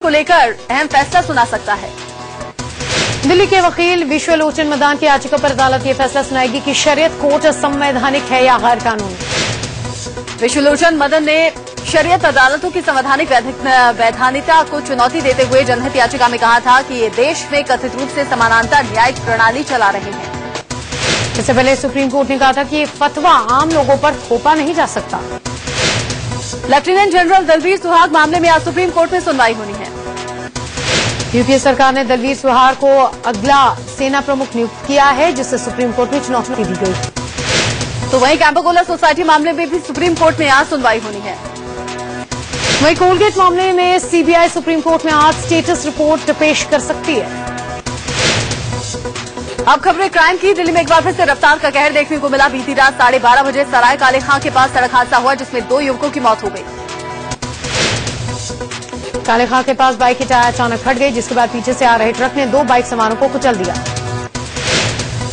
को लेकर अहम फैसला सुना सकता है। दिल्ली के वकील विश्वलोचन मदान की याचिका पर अदालत ये फैसला सुनाएगी कि शरीयत कोर्ट संवैधानिक है या गैर कानूनी। विश्वलोचन मदन ने शरीयत अदालतों की संवैधानिक वैधानिकता को चुनौती देते हुए जनहित याचिका में कहा था कि ये देश में कथित रूप से समानांतर न्यायिक प्रणाली चला रहे हैं। इससे पहले सुप्रीम कोर्ट ने कहा था कि ये फतवा आम लोगों पर थोपा नहीं जा सकता। लेफ्टिनेंट जनरल दलवीर सुहाग मामले में आज सुप्रीम कोर्ट में सुनवाई होनी है। यूपीए सरकार ने दलवीर सुहाग को अगला सेना प्रमुख नियुक्त किया है, जिससे सुप्रीम कोर्ट में चुनौती दी गई। तो वहीं कैंपाकोला सोसाइटी मामले में भी सुप्रीम कोर्ट में आज सुनवाई होनी है। वहीं कोलगेट मामले में सीबीआई सुप्रीम कोर्ट में आज स्टेटस रिपोर्ट पेश कर सकती है। अब खबरें क्राइम की। दिल्ली में एक बार फिर से रफ्तार का कहर देखने को मिला। बीती रात 12:30 बजे सराय काले खां के पास सड़क हादसा हुआ, जिसमें 2 युवकों की मौत हो गई। काले खां के पास बाइक की टायर अचानक फट गई, जिसके बाद पीछे से आ रहे ट्रक ने 2 बाइक सवारों को कुचल दिया।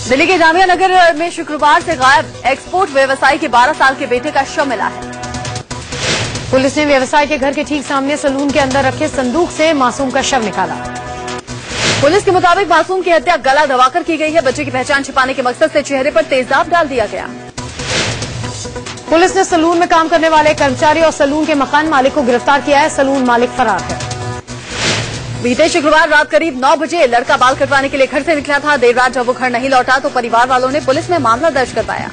दिल्ली के जामिया नगर में शुक्रवार से गायब एक्सपोर्ट व्यवसायी के 12 साल के बेटे का शव मिला है। पुलिस ने व्यवसायी के घर के ठीक सामने सलून के अंदर रखे संदूक से मासूम का शव निकाला। पुलिस के मुताबिक मासूम की हत्या गला दबाकर की गई है। बच्चे की पहचान छिपाने के मकसद से चेहरे पर तेजाब डाल दिया गया। पुलिस ने सलून में काम करने वाले कर्मचारी और सलून के मकान मालिक को गिरफ्तार किया है। सलून मालिक फरार है। बीते शुक्रवार रात करीब 9 बजे लड़का बाल कटवाने के लिए घर से निकला था। देर रात जब वो घर नहीं लौटा तो परिवार वालों ने पुलिस में मामला दर्ज करवाया।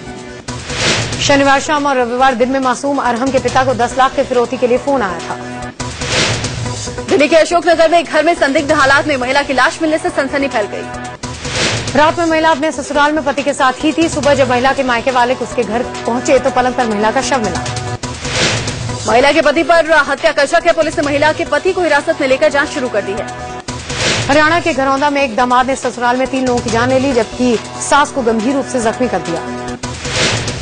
शनिवार शाम और रविवार दिन में मासूम अरहम के पिता को 10 लाख के फिरौती के लिए फोन आया था। दिल्ली के अशोकनगर में एक घर में संदिग्ध हालात में महिला की लाश मिलने से सनसनी फैल गई। रात में महिला अपने ससुराल में पति के साथ ही थी। सुबह जब महिला के मायके वाले उसके घर पहुंचे तो पलंग पर महिला का शव मिला। महिला के पति पर हत्या का शक है। पुलिस ने महिला के पति को हिरासत में लेकर जांच शुरू कर दी है। हरियाणा के घरौंदा में एक दामाद ने ससुराल में 3 लोगों की जान ले ली, जबकि सास को गंभीर रूप से जख्मी कर दिया।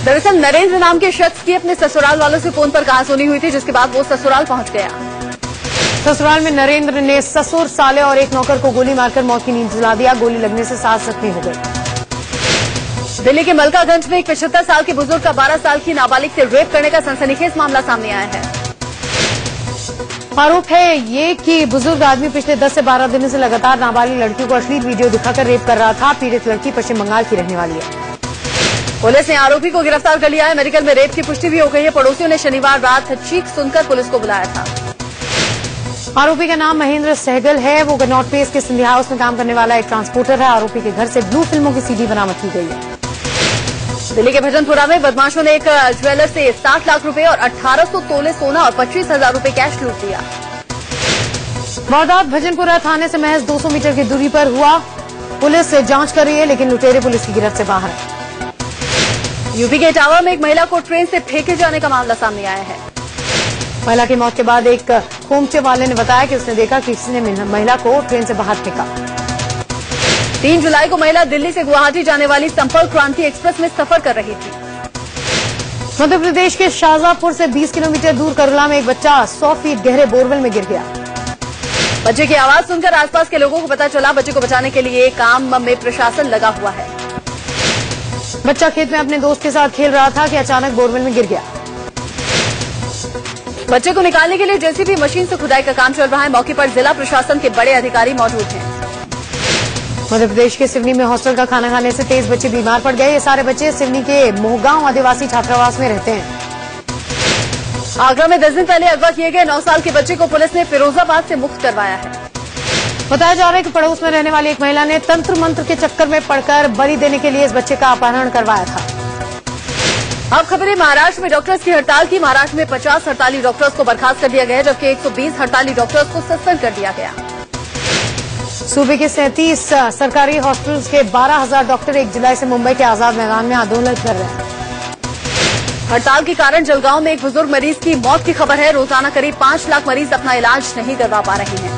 दरअसल नरेंद्र नाम के शख्स की अपने ससुराल वालों से फोन पर कहासुनी हुई थी, जिसके बाद वो ससुराल पहुंच गया। ससुराल में नरेंद्र ने ससुर, साले और एक नौकर को गोली मारकर मौत की नींद दिला दिया। गोली लगने से सास जख्मी हो गई। दिल्ली के मलकागंज में एक 75 साल के बुजुर्ग का 12 साल की नाबालिग से रेप करने का सनसनीखेज मामला सामने आया है। आरोप है ये कि बुजुर्ग आदमी पिछले 10 से 12 दिनों से लगातार नाबालिग लड़कियों को अश्लील वीडियो दिखाकर रेप कर रहा था। पीड़ित लड़की पश्चिम बंगाल की रहने वाली है। पुलिस ने आरोपी को गिरफ्तार कर लिया है। मेडिकल में रेप की पुष्टि भी हो गई है। पड़ोसियों ने शनिवार रात चीख सुनकर पुलिस को बुलाया था। आरोपी का नाम महेंद्र सहगल है। वो गन्नौर पेस के सिंधिया हाउस में काम करने वाला एक ट्रांसपोर्टर है। आरोपी के घर से ब्लू फिल्मों की सीडी बरामद की गई है। दिल्ली के भजनपुरा में बदमाशों ने एक ज्वेलर से 60 लाख रुपए और 1800 तोले सोना और 25,000 रुपए कैश लूट लिया। वारदात भजनपुरा थाने से महज 200 मीटर की दूरी पर हुआ। पुलिस जांच कर रही है, लेकिन लुटेरे पुलिस की गिरफ्त से बाहर है। यूपी के इटावा में एक महिला को ट्रेन से फेंके जाने का मामला सामने आया है। महिला की मौत के बाद एक खोमचे वाले ने बताया कि उसने देखा कि किसी ने महिला को ट्रेन से बाहर फेंका। 3 जुलाई को महिला दिल्ली से गुवाहाटी जाने वाली संपर्क क्रांति एक्सप्रेस में सफर कर रही थी। मध्य प्रदेश के शाहजहांपुर से 20 किलोमीटर दूर करुला में एक बच्चा 100 फीट गहरे बोरवेल में गिर गया। बच्चे की आवाज सुनकर आसपास के लोगों को पता चला। बच्चे को बचाने के लिए काम में प्रशासन लगा हुआ है। बच्चा खेत में अपने दोस्त के साथ खेल रहा था कि अचानक बोरवेल में गिर गया। बच्चे को निकालने के लिए जेसीबी मशीन से खुदाई का काम चल रहा है। मौके पर जिला प्रशासन के बड़े अधिकारी मौजूद हैं। मध्य प्रदेश के सिवनी में हॉस्टल का खाना खाने से 23 बच्चे बीमार पड़ गए। ये सारे बच्चे सिवनी के मोहगांव आदिवासी छात्रावास में रहते हैं। आगरा में 10 दिन पहले अगवा किए गए 9 साल के बच्चे को पुलिस ने फिरोजाबाद से मुक्त करवाया है। बताया जा रहा है कि पड़ोस में रहने वाली एक महिला ने तंत्र मंत्र के चक्कर में पड़कर बलि देने के लिए इस बच्चे का अपहरण करवाया था। अब खबरें महाराष्ट्र में डॉक्टर्स की हड़ताल की। महाराष्ट्र में 50 हड़ताली डॉक्टर्स को बर्खास्त कर दिया गया, जबकि 120 हड़ताली डॉक्टर्स को सस्पेंड कर दिया गया। सूबे के 37 सरकारी हॉस्पिटल्स के 12,000 डॉक्टर 1 जुलाई से मुंबई के आजाद मैदान में आंदोलन कर रहे हैं। हड़ताल के कारण जलगांव में एक बुजुर्ग मरीज की मौत की खबर है। रोजाना करीब 5 लाख मरीज अपना इलाज नहीं करवा पा रहे हैं।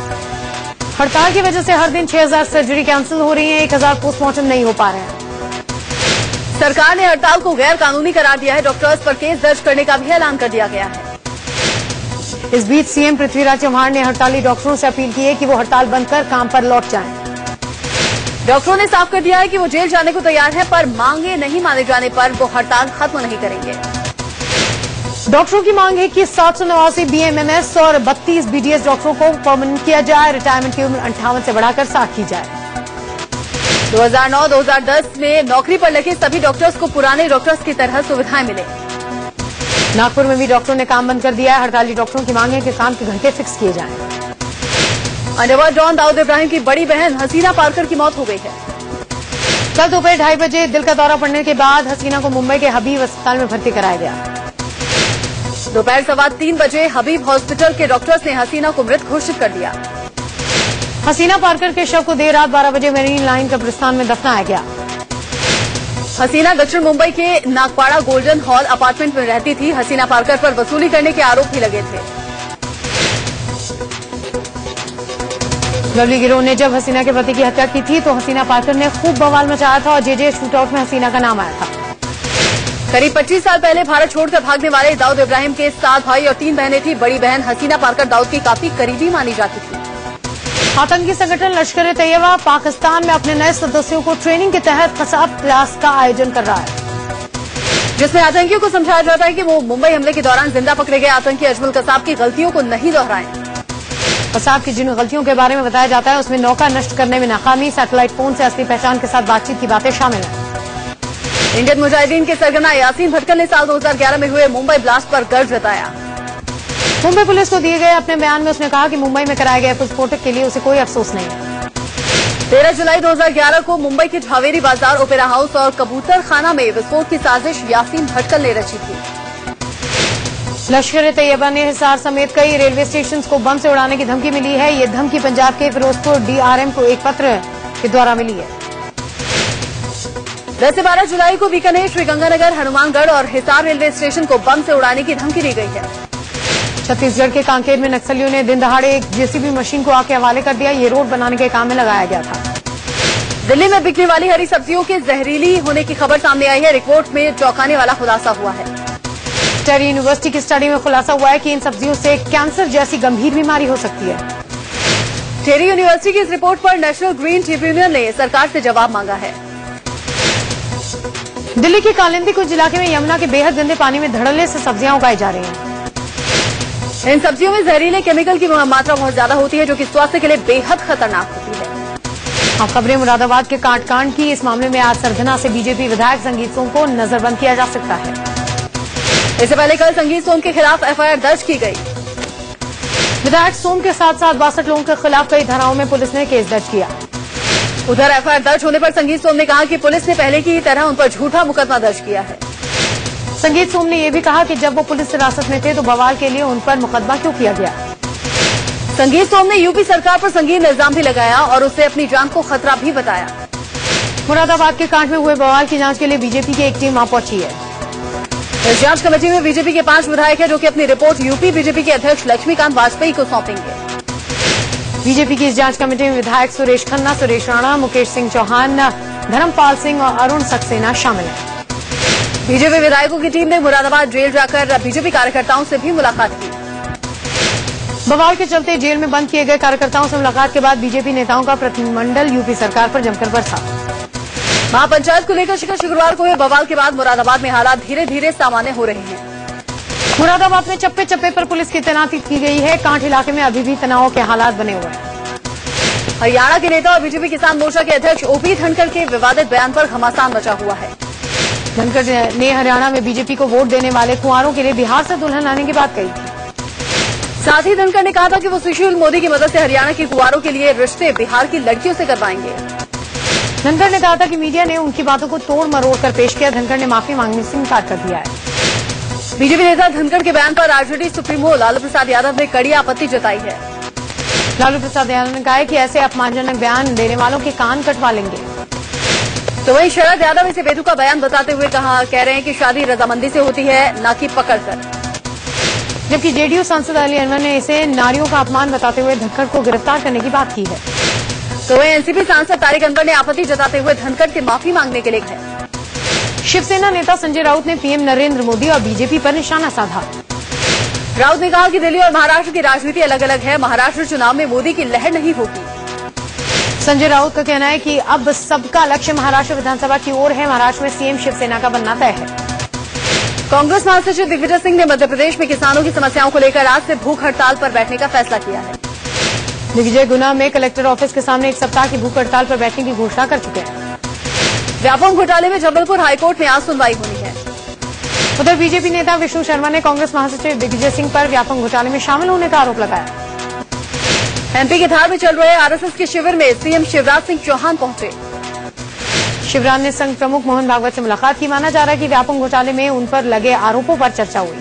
हड़ताल की वजह से हर दिन 6000 सर्जरी कैंसिल हो रही है। 1000 पोस्टमार्टम नहीं हो पा रहे हैं। सरकार ने हड़ताल को गैर कानूनी करार दिया है। डॉक्टर्स पर केस दर्ज करने का भी ऐलान कर दिया गया है। इस बीच सीएम पृथ्वीराज चव्हाण ने हड़ताली डॉक्टरों से अपील की है कि वो हड़ताल बंद कर काम पर लौट जाएं। डॉक्टरों ने साफ कर दिया है कि वो जेल जाने को तैयार हैं, पर मांगे नहीं माने जाने पर वो हड़ताल खत्म नहीं करेंगे। डॉक्टरों की मांग है कि 789 बीएमएमएस और 32 बीडीएस डॉक्टरों को परमानेंट किया जाए। रिटायरमेंट की उम्र 58 से बढ़ाकर 60 की जाए। 2009-2010 में नौकरी पर लगे सभी डॉक्टर्स को पुराने डॉक्टर्स की तरह सुविधाएं मिले। नागपुर में भी डॉक्टरों ने काम बंद कर दिया है। हड़ताली डॉक्टरों की मांग है कि काम के घंटे फिक्स किए जाएं। अंडरवर्ल्ड डॉन दाऊद इब्राहिम की बड़ी बहन हसीना पारकर की मौत हो गई है। कल दोपहर 2:30 बजे दिल का दौरा पड़ने के बाद हसीना को मुंबई के हबीब अस्पताल में भर्ती कराया गया। दोपहर 3:15 बजे हबीब हॉस्पिटल के डॉक्टर्स ने हसीना को मृत घोषित कर दिया। हसीना पारकर के शव को देर रात 12 बजे मेरीन लाइन कब्रिस्तान में दफनाया गया। हसीना दक्षिण मुंबई के नागपाड़ा गोल्डन हॉल अपार्टमेंट में रहती थी। हसीना पारकर पर वसूली करने के आरोप भी लगे थे। लवली गिरोह ने जब हसीना के पति की हत्या की थी तो हसीना पारकर ने खूब बवाल मचाया था और जेजे शूटआउट में हसीना का नाम आया था। करीब 25 साल पहले भारत छोड़कर भागने वाले दाऊद इब्राहिम के 7 भाई और 3 बहनें थी। बड़ी बहन हसीना पारकर दाऊद की काफी करीबी मानी जाती थी। आतंकी संगठन लश्कर ए तैयबा पाकिस्तान में अपने नए सदस्यों को ट्रेनिंग के तहत कसाब क्लास का आयोजन कर रहा है, जिसमें आतंकियों को समझाया जाता है कि वो मुंबई हमले के दौरान जिंदा पकड़े गए आतंकी अजमल कसाब की गलतियों को नहीं दोहराएं। कसाब की जिन गलतियों के बारे में बताया जाता है उसमें नौका नष्ट करने में नाकामी, सैटेलाइट फोन से असली पहचान के साथ बातचीत की बातें शामिल हैं। इंडियन मुजाहिदीन के सरगना यासीन भटकल ने साल 2011 में हुए मुंबई ब्लास्ट पर गर्व जताया। मुंबई पुलिस को दिए गए अपने बयान में उसने कहा कि मुंबई में कराए गए विस्फोटक के लिए उसे कोई अफसोस नहीं है। 13 जुलाई 2011 को मुंबई के झावेरी बाजार, ओपेरा हाउस और कबूतर खाना में विस्फोट की साजिश यासीन भटकल ने रची थी। लश्कर ए तैयबा ने हिसार समेत कई रेलवे स्टेशन को बम से उड़ाने की धमकी मिली है। ये धमकी पंजाब के फिरोजपुर डीआरएम को एक पत्र के द्वारा मिली है। 10 से 12 जुलाई को बीकानेर, श्रीगंगानगर, हनुमानगढ़ और हिसार रेलवे स्टेशन को बम से उड़ाने की धमकी दी गई है। छत्तीसगढ़ के कांकेर में नक्सलियों ने दिन दहाड़े एक जेसीबी मशीन को आग के हवाले कर दिया। ये रोड बनाने के काम में लगाया गया था। दिल्ली में बिकने वाली हरी सब्जियों के जहरीली होने की खबर सामने आई है। रिपोर्ट में चौंकाने वाला खुलासा हुआ है। टेरी यूनिवर्सिटी की स्टडी में खुलासा हुआ है कि इन सब्जियों से कैंसर जैसी गंभीर बीमारी हो सकती है। टेरी यूनिवर्सिटी की इस रिपोर्ट पर नेशनल ग्रीन ट्रिब्यूनल ने सरकार से जवाब मांगा है। दिल्ली के कालिंदी कुछ इलाके में यमुना के बेहद गंदे पानी में धड़ल्ले से सब्जियां उगाई जा रही हैं। इन सब्जियों में जहरीले केमिकल की मात्रा बहुत ज्यादा होती है, जो कि स्वास्थ्य के लिए बेहद खतरनाक होती है। अब खबरें मुरादाबाद के कांड की। इस मामले में आज सरधना से बीजेपी विधायक संगीत सोम को नजरबंद किया जा सकता है। इससे पहले कल संगीत सोम के खिलाफ एफआईआर दर्ज की गई। विधायक सोम के साथ 62 लोगों के खिलाफ कई धाराओं में पुलिस ने केस दर्ज किया। उधर एफआईआर दर्ज होने पर संगीत सोम ने कहा कि पुलिस ने पहले की तरह उन पर झूठा मुकदमा दर्ज किया है। संगीत सोम ने यह भी कहा कि जब वो पुलिस हिरासत में थे तो बवाल के लिए उन पर मुकदमा क्यों किया गया। संगीत सोम ने यूपी सरकार पर संगीन इल्जाम भी लगाया और उसे अपनी जान को खतरा भी बताया। मुरादाबाद के कांड में हुए बवाल की जांच के लिए बीजेपी की एक टीम वहां पहुंची है। इस जांच कमेटी में बीजेपी के 5 विधायक हैं, जो कि अपनी रिपोर्ट यूपी बीजेपी के अध्यक्ष लक्ष्मीकांत वाजपेयी को सौंपेंगे। बीजेपी की इस जांच कमेटी में विधायक सुरेश खन्ना, सुरेश राणा, मुकेश सिंह चौहान, धर्मपाल सिंह और अरुण सक्सेना शामिल हैं। बीजेपी विधायकों की टीम ने मुरादाबाद जेल जाकर बीजेपी कार्यकर्ताओं से भी मुलाकात की। बवाल के चलते जेल में बंद किए गए कार्यकर्ताओं से मुलाकात के बाद बीजेपी नेताओं का प्रतिनिधिमंडल यूपी सरकार पर जमकर बरसा। महापंचायत को लेकर शुक्रवार को हुए बवाल के बाद मुरादाबाद में हालात धीरे धीरे सामान्य हो रहे हैं। मुरादाबाद में चप्पे चप्पे पर पुलिस की तैनाती की गई है। कांठ इलाके में अभी भी तनाव के हालात बने हुए हैं। हरियाणा के नेता और बीजेपी किसान मोर्चा के अध्यक्ष ओपी धनखड़ के विवादित बयान पर घमासान मचा हुआ है। धनखड़ ने हरियाणा में बीजेपी को वोट देने वाले कुंवारों के लिए बिहार से दुल्हन लाने की बात कही थी। साथ ही धनखड़ ने कहा था कि वो सुशील मोदी की मदद से हरियाणा के कुंवारों के लिए रिश्ते बिहार की लड़कियों से करवाएंगे। धनखड़ ने कहा था कि मीडिया ने उनकी बातों को तोड़ मरोड़ कर पेश किया। धनखड़ ने माफी मांगने से इनकार कर दिया है। बीजेपी नेता धनखड़ के बयान पर आरजेडी सुप्रीमो लालू प्रसाद यादव ने कड़ी आपत्ति जताई है। लालू प्रसाद यादव ने कहा है कि ऐसे अपमानजनक बयान देने वालों के कान कटवा लेंगे। तो वहीं शरद यादव इसे बेतुका बयान बताते हुए कह रहे हैं कि शादी रजामंदी से होती है, न कि पकड़कर। जबकि जेडीयू सांसद अली अनवर ने इसे नारियों का अपमान बताते हुए धनखड़ को गिरफ्तार करने की बात की है। तो वहीं एनसीपी सांसद तारिक अनवर ने आपत्ति जताते हुए धनखड़ से माफी मांगने के लिए है। शिवसेना नेता संजय राउत ने पीएम नरेंद्र मोदी और बीजेपी पर निशाना साधा। राउत ने कहा कि दिल्ली और महाराष्ट्र की राजनीति अलग अलग है। महाराष्ट्र चुनाव में मोदी की लहर नहीं होगी। संजय राउत का कहना है कि अब सबका लक्ष्य महाराष्ट्र विधानसभा की ओर है। महाराष्ट्र में सीएम शिवसेना का बनना तय है। कांग्रेस महासचिव दिग्विजय सिंह ने मध्य प्रदेश में किसानों की समस्याओं को लेकर आज से भूख हड़ताल पर बैठने का फैसला किया है। दिग्विजय गुना में कलेक्टर ऑफिस के सामने एक सप्ताह की भूख हड़ताल पर बैठने की घोषणा कर चुके हैं। व्यापम घोटाले में जबलपुर हाईकोर्ट में आज सुनवाई होनी है। उधर बीजेपी नेता विष्णु शर्मा ने कांग्रेस महासचिव दिग्विजय सिंह पर व्यापम घोटाले में शामिल होने का आरोप लगाया। एमपी के धार में चल रहे आरएसएस के शिविर में सीएम शिवराज सिंह चौहान पहुंचे। शिवराज ने संघ प्रमुख मोहन भागवत से मुलाकात की। माना जा रहा है कि व्यापम घोटाले में उन पर लगे आरोपों पर चर्चा हुई।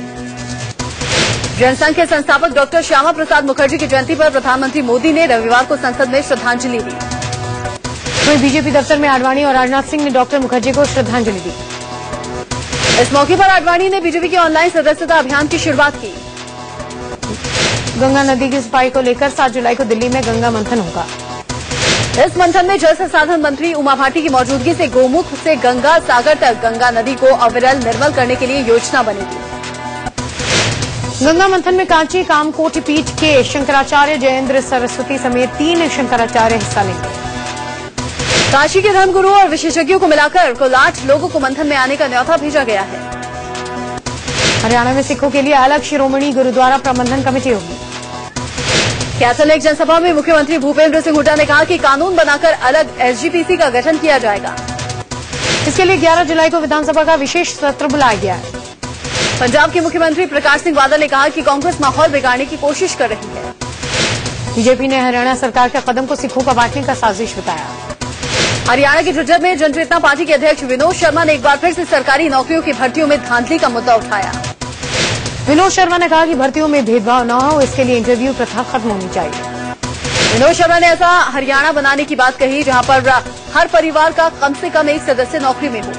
जनसंघ के संस्थापक डॉक्टर श्यामा प्रसाद मुखर्जी की जयंती पर प्रधानमंत्री मोदी ने रविवार को संसद में श्रद्धांजलि दी। वहीं बीजेपी दफ्तर में आडवाणी और राजनाथ सिंह ने डॉक्टर मुखर्जी को श्रद्धांजलि दी। इस मौके पर आडवाणी ने बीजेपी के ऑनलाइन सदस्यता अभियान की शुरुआत की। गंगा नदी की सफाई को लेकर 7 जुलाई को दिल्ली में गंगा मंथन होगा। इस मंथन में जल संसाधन मंत्री उमा भाटी की मौजूदगी से गोमुख से गंगा सागर तक गंगा नदी को अविरल निर्मल करने के लिए योजना बनेगी। गंगा मंथन में कांची कामकोटि पीठ के शंकराचार्य जयेंद्र सरस्वती समेत 3 शंकराचार्य हिस्सा लेंगे। काशी के धर्मगुरु और विशेषज्ञों को मिलाकर कुल 8 लोगों को मंथन में आने का न्योता भेजा गया है। हरियाणा में सिखों के लिए अलग शिरोमणि गुरुद्वारा प्रबंधन कमेटी होगी। कैथोलिक जनसभा में मुख्यमंत्री भूपेंद्र सिंह हुड्डा ने कहा कि कानून बनाकर अलग एसजीपीसी का गठन किया जाएगा। इसके लिए 11 जुलाई को विधानसभा का विशेष सत्र बुलाया गया है। पंजाब के मुख्यमंत्री प्रकाश सिंह बादल ने कहा कि कांग्रेस माहौल बिगाड़ने की कोशिश कर रही है। बीजेपी ने हरियाणा सरकार के कदम को सिखों का बांटने का साजिश बताया। हरियाणा के झज्जर में जनचेतना पार्टी के अध्यक्ष विनोद शर्मा ने एक बार फिर से सरकारी नौकरियों की भर्तियों में धांधली का मुद्दा उठाया। विनोद शर्मा ने कहा कि भर्तियों में भेदभाव न हो, इसके लिए इंटरव्यू प्रथा खत्म होनी चाहिए। विनोद शर्मा ने ऐसा हरियाणा बनाने की बात कही जहां पर हर परिवार का कम से कम एक सदस्य नौकरी में हो।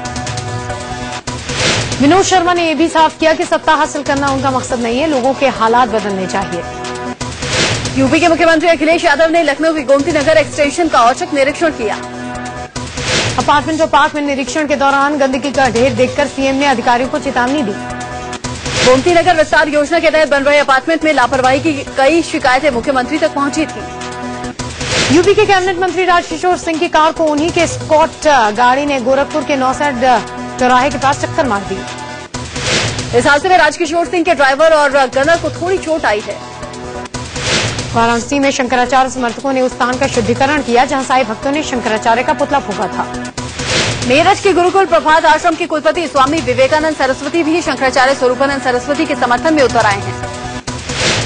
विनोद शर्मा ने यह भी साफ किया कि सत्ता हासिल करना उनका मकसद नहीं है, लोगों के हालात बदलने चाहिए। यूपी के मुख्यमंत्री अखिलेश यादव ने लखनऊ के गोमती नगर एक्सटेंशन का औचक निरीक्षण किया। अपार्टमेंट और पार्क में निरीक्षण के दौरान गंदगी का ढेर देखकर सीएम ने अधिकारियों को चेतावनी दी। गोमती नगर विस्तार योजना के तहत बन रहे अपार्टमेंट में लापरवाही की कई शिकायतें मुख्यमंत्री तक पहुंची थी। यूपी के कैबिनेट मंत्री राजकिशोर सिंह की कार को उन्हीं के स्कॉट गाड़ी ने गोरखपुर के नौसैड चौराहे के पास टक्कर मार दी। इस हादसे में राजकिशोर सिंह के ड्राइवर और गनर को थोड़ी चोट आई है। वाराणसी में शंकराचार्य समर्थकों ने उस स्थान का शुद्धिकरण किया जहां साई भक्तों ने शंकराचार्य का पुतला फूंका था। मेरठ के गुरुकुल प्रभात आश्रम के कुलपति स्वामी विवेकानंद सरस्वती भी शंकराचार्य स्वरूपानंद सरस्वती के समर्थन में उतर आए हैं।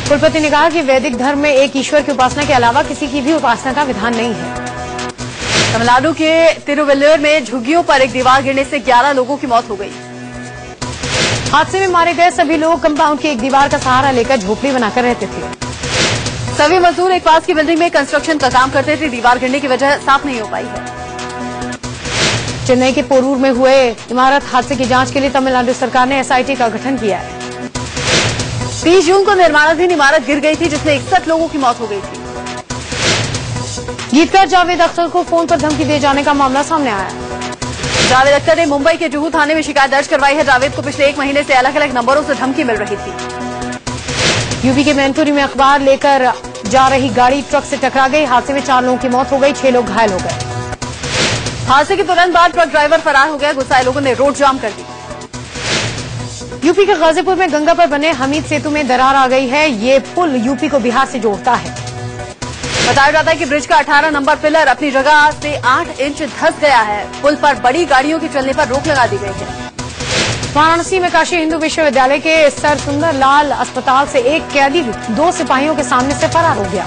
कुलपति ने कहा कि वैदिक धर्म में एक ईश्वर की उपासना के अलावा किसी की भी उपासना का विधान नहीं है। तमिलनाडु के तिरुवल्लुवर में झुग्गियों पर एक दीवार गिरने से 11 लोगों की मौत हो गई। हादसे में मारे गए सभी लोग कंपाउंड की एक दीवार का सहारा लेकर झोपड़ी बनाकर रहते थे। सभी मजदूर एक पास की बिल्डिंग में कंस्ट्रक्शन का काम करते थे। दीवार गिरने की वजह साफ नहीं हो पाई है। चेन्नई के पोरूर में हुए इमारत हादसे की जांच के लिए तमिलनाडु सरकार ने एसआईटी का गठन किया है। 30 जून को निर्माणाधीन इमारत गिर गई थी जिसमें 61 लोगों की मौत हो गई थी। गीतकार जावेद अख्तर को फोन पर धमकी दिए जाने का मामला सामने आया। जावेद अख्तर ने मुंबई के जुहू थाने में शिकायत दर्ज करवाई है। जावेद को पिछले 1 महीने से अलग अलग नंबरों से धमकी मिल रही थी। यूपी के मैनपुरी में अखबार लेकर जा रही गाड़ी ट्रक से टकरा गई। हादसे में 4 लोगों की मौत हो गई, 6 लोग घायल हो गए। हादसे के तुरंत बाद ट्रक ड्राइवर फरार हो गया। गुस्साए लोगों ने रोड जाम कर दी। यूपी के गाजीपुर में गंगा पर बने हमीद सेतु में दरार आ गई है। ये पुल यूपी को बिहार से जोड़ता है। बताया जाता है कि ब्रिज का 18 नंबर पिलर अपनी जगह से 8 इंच धंस गया है। पुल पर बड़ी गाड़ियों के चलने पर रोक लगा दी गई है। वाराणसी में काशी हिंदू विश्वविद्यालय के सर सुंदर लाल अस्पताल से एक कैदी 2 सिपाहियों के सामने से फरार हो गया।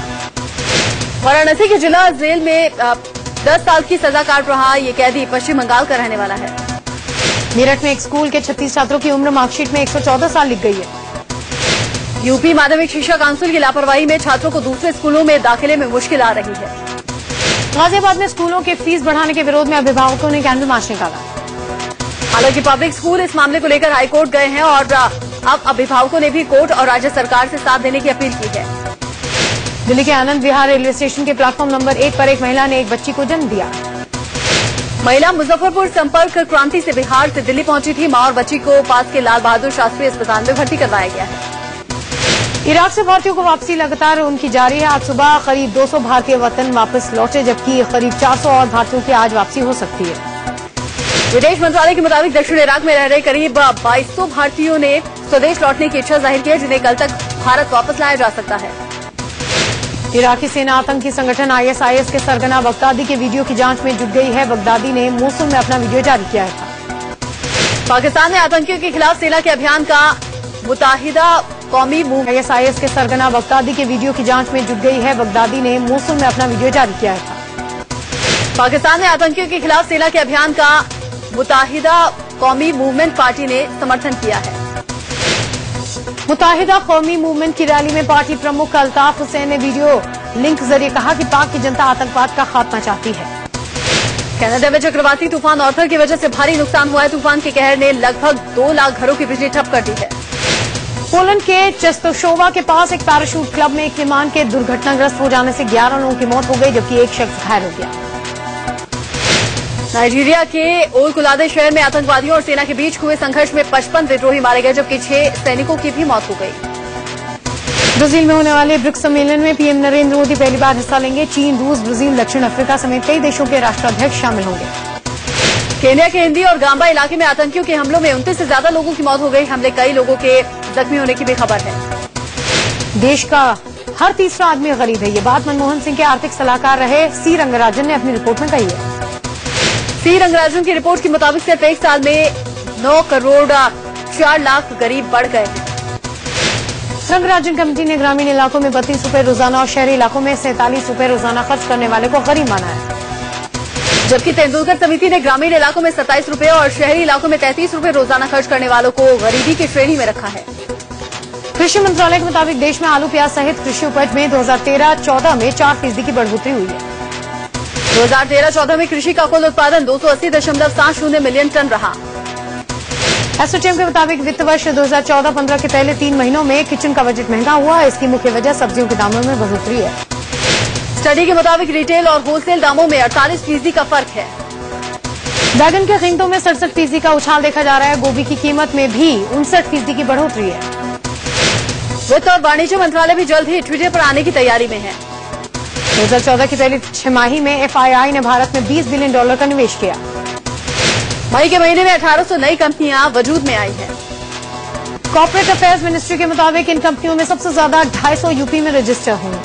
वाराणसी के जिला जेल में 10 साल की सजा काट रहा ये कैदी पश्चिम बंगाल का रहने वाला है। मेरठ में एक स्कूल के 36 छात्रों की उम्र मार्कशीट में 114 साल लिख गई है। यूपी माध्यमिक शिक्षा काउंसिल की लापरवाही में छात्रों को दूसरे स्कूलों में दाखिले में मुश्किल आ रही है। गाजियाबाद में स्कूलों के फीस बढ़ाने के विरोध में अभिभावकों ने कैंडल मार्च निकाला। हालांकि पब्लिक स्कूल इस मामले को लेकर हाईकोर्ट गए हैं और अब अभिभावकों ने भी कोर्ट और राज्य सरकार से साथ देने की अपील की है। दिल्ली के आनंद विहार रेलवे स्टेशन के प्लेटफॉर्म नंबर 1 पर एक महिला ने एक बच्ची को जन्म दिया। महिला मुजफ्फरपुर संपर्क क्रांति से बिहार से दिल्ली पहुंची थी। मां और बच्ची को पास के लाल बहादुर शास्त्री अस्पताल में भर्ती करवाया गया है। इराक से भारतीयों को वापसी लगातार उनकी जारी है। आज सुबह करीब 200 भारतीय वतन वापस लौटे, जबकि करीब 400 और भारतीयों की आज वापसी हो सकती है। विदेश मंत्रालय के मुताबिक दक्षिण इराक में रह रहे करीब 2200 भारतीयों ने स्वदेश लौटने की इच्छा जाहिर की है, जिन्हें कल तक भारत वापस लाया जा सकता है। इराकी सेना आतंकी संगठन ISIS के सरगना बगदादी के वीडियो की जांच में जुट गई है। बगदादी ने मोसुल में अपना वीडियो जारी किया था। पाकिस्तान ने आतंकियों के खिलाफ सेना के अभियान का मुताहिदा कौमी मूवमेंट ISIS के सरगना बगदादी के वीडियो की जांच में जुट गई है। बगदादी ने मोसुल में अपना वीडियो जारी किया था। पाकिस्तान ने आतंकियों के खिलाफ सेना के अभियान का मुताहिदा कौमी मूवमेंट पार्टी ने समर्थन किया है। मुताहिदा कौमी मूवमेंट की रैली में पार्टी प्रमुख अल्ताफ हुसैन ने वीडियो लिंक जरिए कहा कि पाक की जनता आतंकवाद का खात्मा चाहती है। कनाडा में चक्रवाती तूफान ऑर्थर की वजह से भारी नुकसान हुआ है। तूफान के कहर ने लगभग 2 लाख घरों की बिजली ठप कर दी है। पोलैंड के चेस्तोशोवा के पास एक पैराशूट क्लब में एक विमान के दुर्घटनाग्रस्त हो जाने से 11 लोगों की मौत हो गई, जबकि एक शख्स घायल हो गया। नाइजीरिया के ओलकुलादे शहर में आतंकवादियों और सेना के बीच हुए संघर्ष में 55 विद्रोही मारे गए, जबकि 6 सैनिकों की भी मौत हो गई। ब्राजील में होने वाले ब्रिक्स सम्मेलन में पीएम नरेंद्र मोदी पहली बार हिस्सा लेंगे। चीन, रूस, ब्राजील, दक्षिण अफ्रीका समेत कई देशों के राष्ट्राध्यक्ष शामिल होंगे। केन्या के हिंदी और गांबा इलाके में आतंकियों के हमलों में 29 से ज्यादा लोगों की मौत हो गई। हमले कई लोगों के जख्मी होने की भी खबर है। देश का हर तीसरा आदमी गरीब है, ये बात मनमोहन सिंह के आर्थिक सलाहकार रहे सी रंगराजन ने अपनी रिपोर्ट में कही है। सी रंगराजन की रिपोर्ट के मुताबिक सिर्फ एक साल में 9 करोड़ 4 लाख गरीब बढ़ गए हैं। रंगराजन कमेटी ने ग्रामीण इलाकों में 32 रुपए रोजाना और शहरी इलाकों में 47 रुपए रोजाना खर्च करने वाले को गरीब माना है, जबकि तेंदुलकर समिति ने ग्रामीण इलाकों में 27 रुपए और शहरी इलाकों में 33 रुपए रोजाना खर्च करने वालों को गरीबी की श्रेणी में रखा है। कृषि मंत्रालय के मुताबिक देश में आलू प्याज सहित कृषि उपज में 2013-14 में 4% की बढ़ोतरी हुई है। 2013-14 में कृषि का कुल उत्पादन 280.70 मिलियन टन रहा। एसोचैम के मुताबिक वित्त वर्ष 2014-15 के पहले 3 महीनों में किचन का बजट महंगा हुआ। इसकी मुख्य वजह सब्जियों के दामों में बढ़ोतरी है। स्टडी के मुताबिक रिटेल और होलसेल दामों में 48% का फर्क है। बैगन की कीमतों में 67% का उछाल देखा जा रहा है। गोभी की कीमत में भी 59% की बढ़ोतरी है। वित्त और वाणिज्य मंत्रालय भी जल्द ही ट्विटर पर आने की तैयारी में है। 2014 की पहली छमाही में FII ने भारत में $20 बिलियन का निवेश किया। मई के महीने में 1800 नई कंपनियां वजूद में आई हैं। कॉर्पोरेट अफेयर्स मिनिस्ट्री के मुताबिक इन कंपनियों में सबसे ज्यादा 250 यूपी में रजिस्टर हुए।